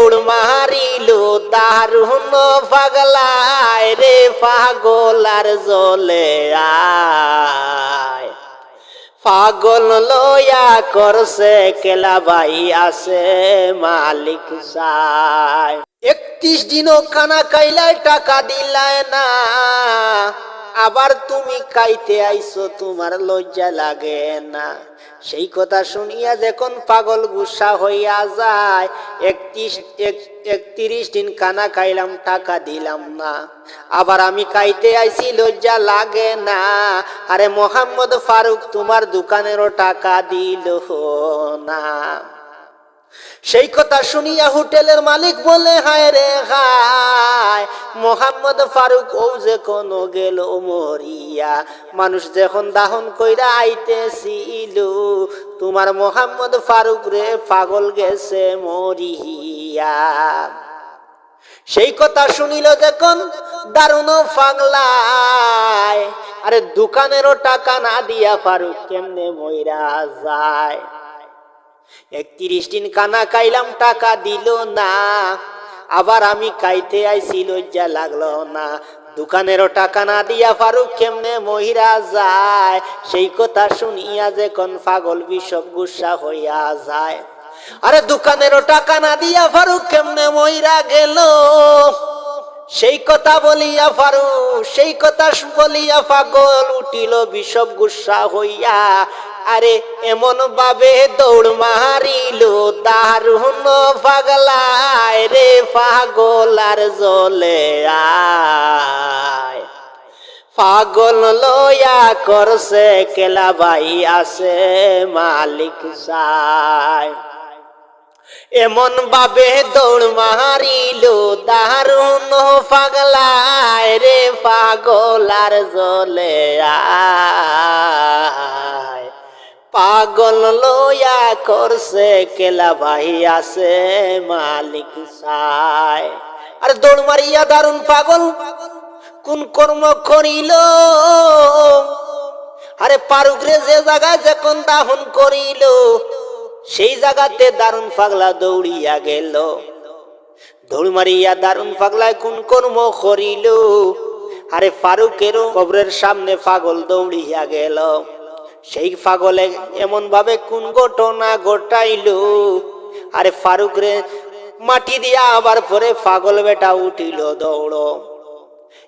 দৌড় মারিল দারুণ পাগলায় রে পাগল আর জ্বলে আয় পাগল লয়া করছে কেলা ভাই আছে মালিক সায় 31 দিনও কানা কাইলায় টাকা দিলায় না আবার তুমি কাইতে আইছো তোমার লজ্জা লাগে না সেই কথা শুনিয়া যখন পাগল গুসা হইয়া যায় 31 দিন কানা খাইলাম টাকা দিলাম না আবার আমি কাইতে আইছি লজ্জা লাগে না আরে মোহাম্মদ ফারুক তোমার দোকানেরও টাকা দিল না সেই কথা শুনিয়া হোটেলের মালিক বলে হায় রে হায় মোহাম্মদ ফারুক ও যে কোন গেল মরিয়া মানুষ যখন দাহন কইরা আইতেছিল তোমার মোহাম্মদ ফারুক রে পাগল গেছে মরিয়া সেই কথা শুনিল যখন দারুণ পাগলায় আরে দোকানেরও টাকা না দিয়া ফারুক কেমনে মইরা যায় 31 দিন কানা খাইলাম টাকা দিল না আবার আমি খাইতে আইছি লজ্জা লাগলো না দোকানেরও টাকা না দিয়া ফারুক কেমনে মহিরা যায় সেই কথা শুনিয়া যখন পাগল বিষম গুসা হইয়া যায় আরে দোকানেরও টাকা না দিয়া ফারুক কেমনে মহিরা গেল সেই কথা বলিয়া ফারুক সেই কথা বলিয়া পাগল উঠিল বিষম গুসা হইয়া আরে এমন ভাবে দৌড় মারিল দারুণ পাগলায় রে পাগল আর জ্বলে আয় পাগল লয়া করছে কেলা ভাই আছে মালিক সায় এমন ভাবে দৌড় মারিল দারুণ পাগলায় রে পাগল আর জ্বলে আয় পাগল লয়া করছে কেলা ভাই আছে মালিক সায় আর দৌড় মারিয়া দারুণ পাগল কোন কর্ম করিল আরে ফারুক রে যে জায়গায় যখন দাহন করিল সেই জায়গাতে দারুণ পাগলা দৌড়িয়া গেল দৌড় মারিয়া দারুণ পাগলায় কোন কর্ম করিল আরে ফারুকেরও কবরের সামনে পাগল দৌড়িয়া গেল সেই পাগলে এমন ভাবে কোন ঘটনা ঘটাইল আরে ফারুক রে মাটি দিয়া আবার পরে পাগল বেটা উঠিল দৌড়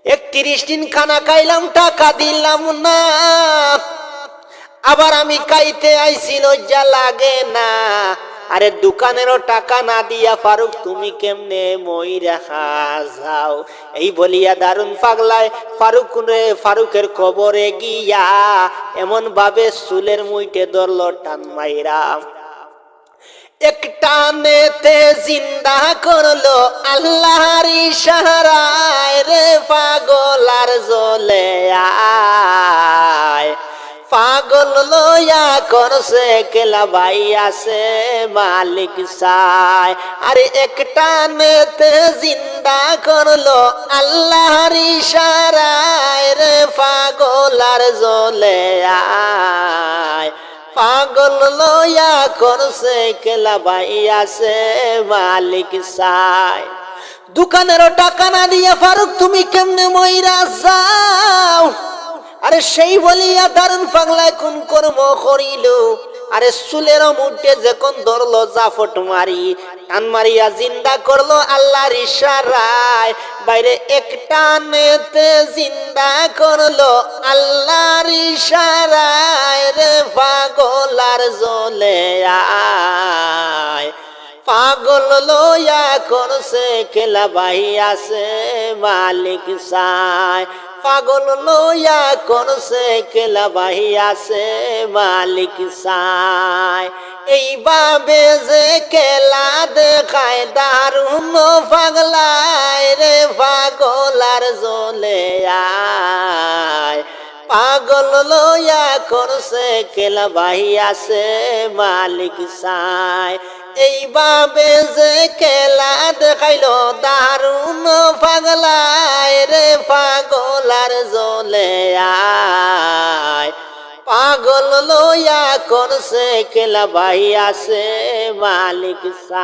31 দিন খানা খাইলাম টাকা দিলাম না আবার আমি খাইতে আইছি লজ্জা লাগে না আরে দোকানেরও টাকা না দিয়া ফারুক তুমি কেমনে মইরা যাও এই বলিয়া দারুণ পাগলায় ফারুকের কবরে গিয়া এমন ভাবে চুলের মুইটে ধরল টান মাইরা একটা নেতে জিন্দা করলো আল্লাহর ইশারায় রে পাগল আর জ্বলে আয় পাগল লয়া করছে কেলা ভাই আছে মালিক সায় আরে একটা নেতে জিন্দা করলো আল্লাহর ইশারায় রে পাগল আর জ্বলে আয় পাগল লয়া করছে কেলা ভাই আছে মালিক সায় দোকানেরও টাকা না দিয়া ফারুক তুমি কেমনে মইরা যাও আরে সেই বলিয়া দারুণ পাগলায় কোন কর্ম করিল আরে চুলের মুঠে যখন ধরলো জাফট মারি টান মারিয়া জিন্দা করলো আল্লাহর ইশারায় বাইরে একটা নেতে জিন্দা করলো আল্লাহর ইশারায় রে পাগল আর জ্বলে আয় পাগল লয়া করছে কেলা ভাই আছে মালিক সায় পাগল লয়া করছে কেলা ভাই আছে মালিক সায় এইভাবে যে কেলা দেখায় দারুণ পাগলায় রে পাগল আর জ্বলে আয় পাগল লয়া করছে কেলা ভাই আছে মালিক সায় এইভাবে যে কেলা দেখাইল দারুণ পাগলায় রে পাগল আর জ্বলে আয় পাগল লয়া করছে কেলা ভাই আছে মালিক সায়।